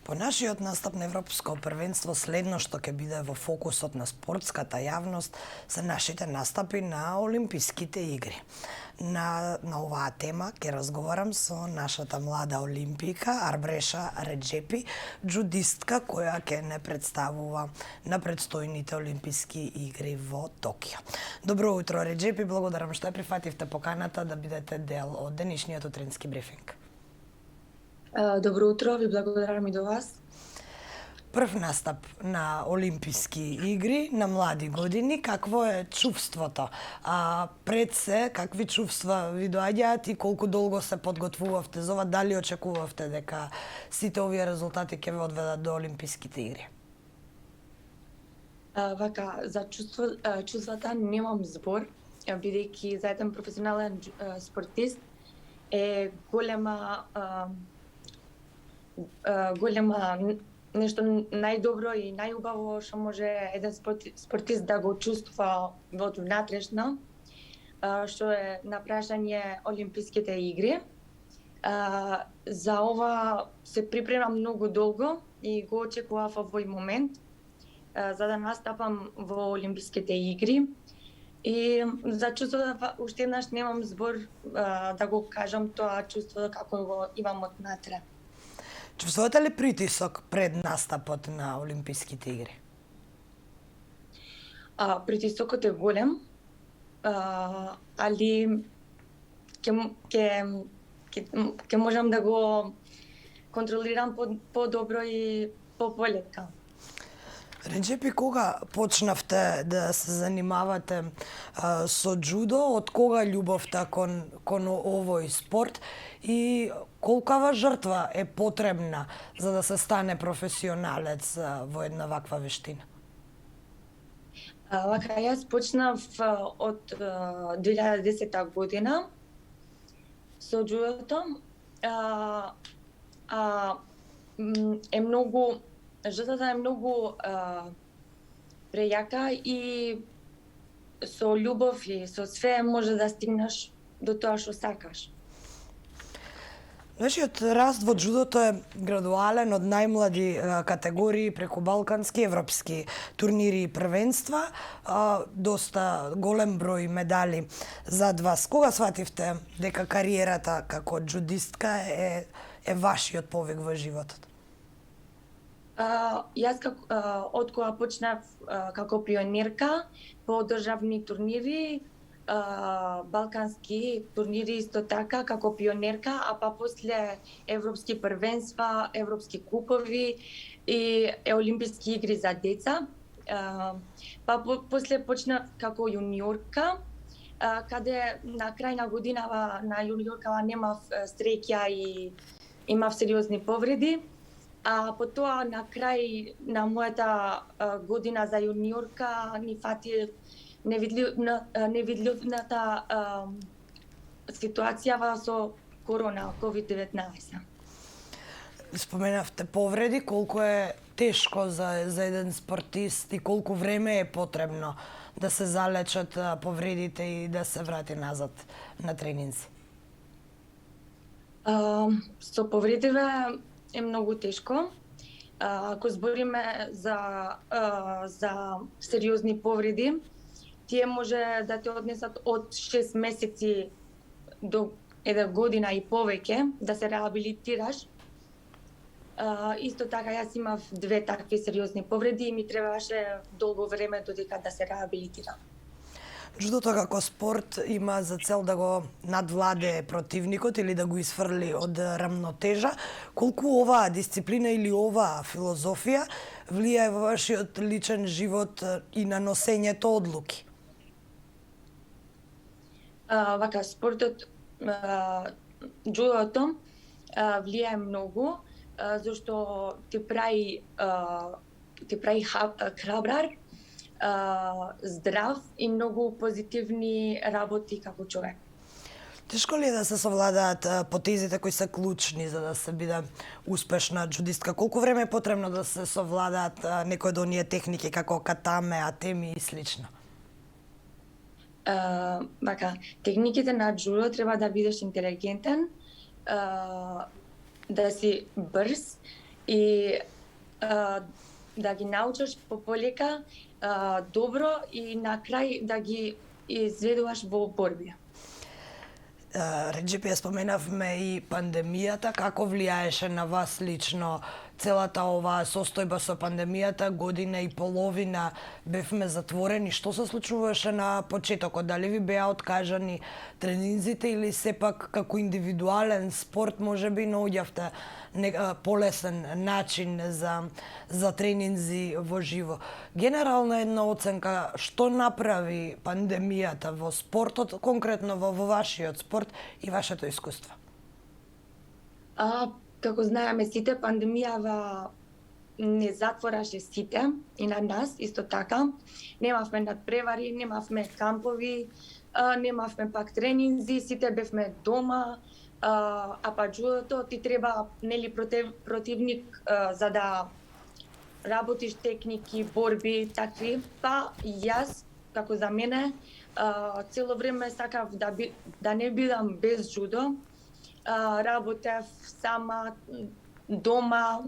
По нашиот настап на Европско првенство следно што ќе биде во фокусот на спортската јавност се нашите настапи на Олимписките игри. На оваа тема ќе разговарам со нашата млада олимпијка Арбреша Реджепи, джудистка која ќе не представува на предстојните Олимписки игри во Токио. Добро утро, Реджепи, благодарам што ја прифативте поканата да бидете дел од денешниот утрински брифинг. Добро утро, ви благодарам и до вас. Прв настап на Олимписки игри на млади години, какво е чувството? Пред се, какви чувства ви доаѓаат и колку долго се подготвувавте за ова? Дали очекувавте дека сите овие резултати ќе ве одведат до Олимписките игри? За чувствата немам збор, бидејќи за еден професионален спортист е голема нешто најдобро и најубаво што може еден спортист да го чувствува во внатрешно, што е на прашање Олимписките игри. За ова се припремам многу долго и го очекував овој момент за да настапам во Олимписките игри. И за чувството уште еднаш немам збор да го кажам тоа чувство како го имам однатре. Чувствувате ли притисок пред настапот на Олимписките игри? Притисокот е голем, али ќе можам да го контролирам подобро и полека. Реджепи, кога почнавте да се занимавате со џудо? Од кога љубовта кон овој спорт и колкава жртва е потребна за да се стане професионалец во една ваква вештина? Јас почнав од 2010 година со џудото. Жртвата е многу прејака и со љубов и со све може да стигнеш до тоа што сакаш. Нашиот раст во џудото е градуален од најмлади категории преку балкански, европски турнири и првенства, доста голем број медали зад вас. Кога свативте дека кариерата како џудистка е вашиот повик во животот? Јас од кога почнав како пионерка по државни турнири, балкански турнири исто така како пионерка, а па после европски првенства, европски купови и Олимписки игри за деца. После почнав како јуниорка, каде на крај на годинава на јуниоркава немав среќа и имав сериозни повреди. Потоа на крај на мојата година за јуниорка ни фати невидливната ситуацијава со корона, COVID-19. Споменавте повреди, колку е тешко за еден спортист и колку време е потребно да се залечат повредите и да се врати назад на тренинзи? Со повредиве е многу тешко. Ако збориме за сериозни повреди, тие може да те однесат од 6 месеци до 1 година и повеќе да се реабилитираш. Исто така јас имав 2 такви сериозни повреди и ми требаше долго време додека да се реабилитирам. Џудото како спорт има за цел да го надвладее противникот или да го изфрли од рамнотежа. Колку оваа дисциплина или оваа филозофија влијае во вашиот личен живот и на носењето одлуки? Спортот, џудото влијае многу, зашто ти прави храбар, здрав и многу позитивни работи како човек. Тешко ли е да се совладаат потезите кои се клучни за да се биде успешна џудистка? Колку време е потребно да се совладаат некои од оние техники како катаме, атеми и слично? Техниките на џудо треба да бидеш интелигентен, да си брз и да ги научиш полека добро и на крај да ги изведуваш во борби. Реджепи, ја споменавме и пандемијата, како влијаеше на вас лично целата оваа состојба со пандемијата, година и половина бевме затворени. Што се случуваше на почетокот? Дали ви беа откажани тренинзите или сепак како индивидуален спорт можеби наоѓавте полесен начин за тренинзи во живо? Генерална една оценка, што направи пандемијата во спортот, конкретно во вашиот спорт и вашето искуство? Како знаеме сите, пандемијава не затвораше сите и на нас исто така. Немавме надпревари, немавме кампови, немавме пак тренинзи, сите бевме дома, а па джудото ти треба нели противник за да работиш техники, борби, такви. Па јас, како за мене, цело време сакав да не бидам без джудо. Работев сама дома,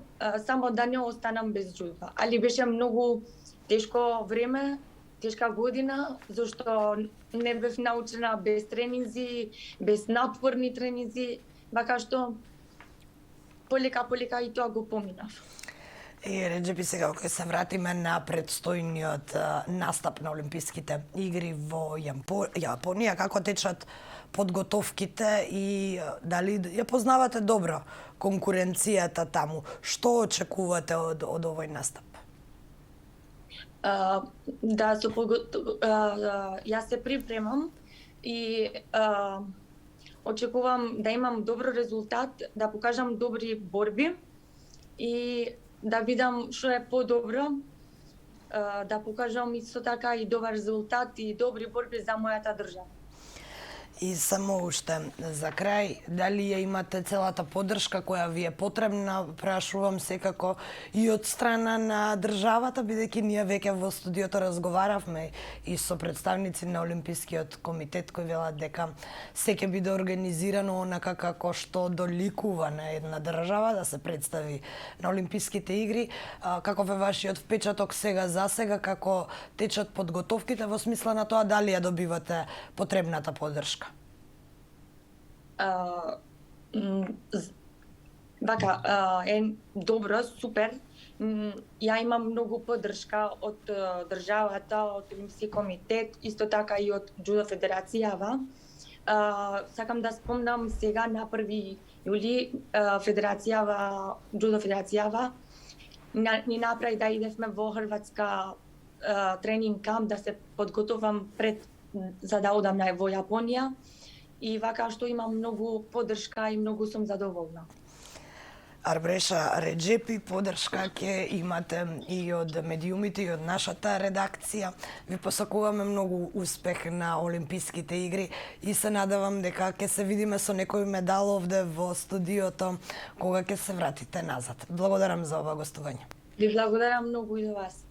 само да не останам без джудо. Али беше многу тешко време, тешка година, зашто не бев научена без тренинзи, без напорни тренинзи, вака што полека и тоа го поминав. И Реджепи, сега кога се вратиме на предстојниот настап на Олимписките игри во Јапонија, како течат подготовките и дали ја познавате добро конкуренцијата таму? Што очекувате од овој настап? Јас се припремам и очекувам да имам добро резултат, да покажам добри борби и да видам што е подобро, да покажам исто така и добар резултат и добри борби за мојата држава. И само уште за крај, дали ја имате целата поддршка која ви е потребна, прашувам секако и од страна на државата, бидејќи ние веќе во студиото разговаравме и со представници на Олимпискиот комитет кои велат дека се ќе биде организирано онака како што доликува на една држава да се представи на Олимписките игри. Каков е вашиот впечаток за сега, како течат подготовките во смисла на тоа дали ја добивате потребната поддршка? Е добро, супер. Ја имам многу поддршка од државата, од Олимпски комитет, исто така и од Джудо федерацијава. Сакам да спомнам сега на 1 јули Джудо федерацијава ни направи да идевме во Хрватска тренинг камп да се подготувам за да одам во Јапонија. И вака што имам многу поддршка и многу сум задоволна. Арбреша Реджепи, поддршка ќе имате и од медиумите и од нашата редакција. Ви посакуваме многу успех на Олимписките игри и се надевам дека ќе се видиме со некој медал овде во студиото кога ќе се вратите назад. Благодарам за ова гостување. Ви благодарам многу и за вас.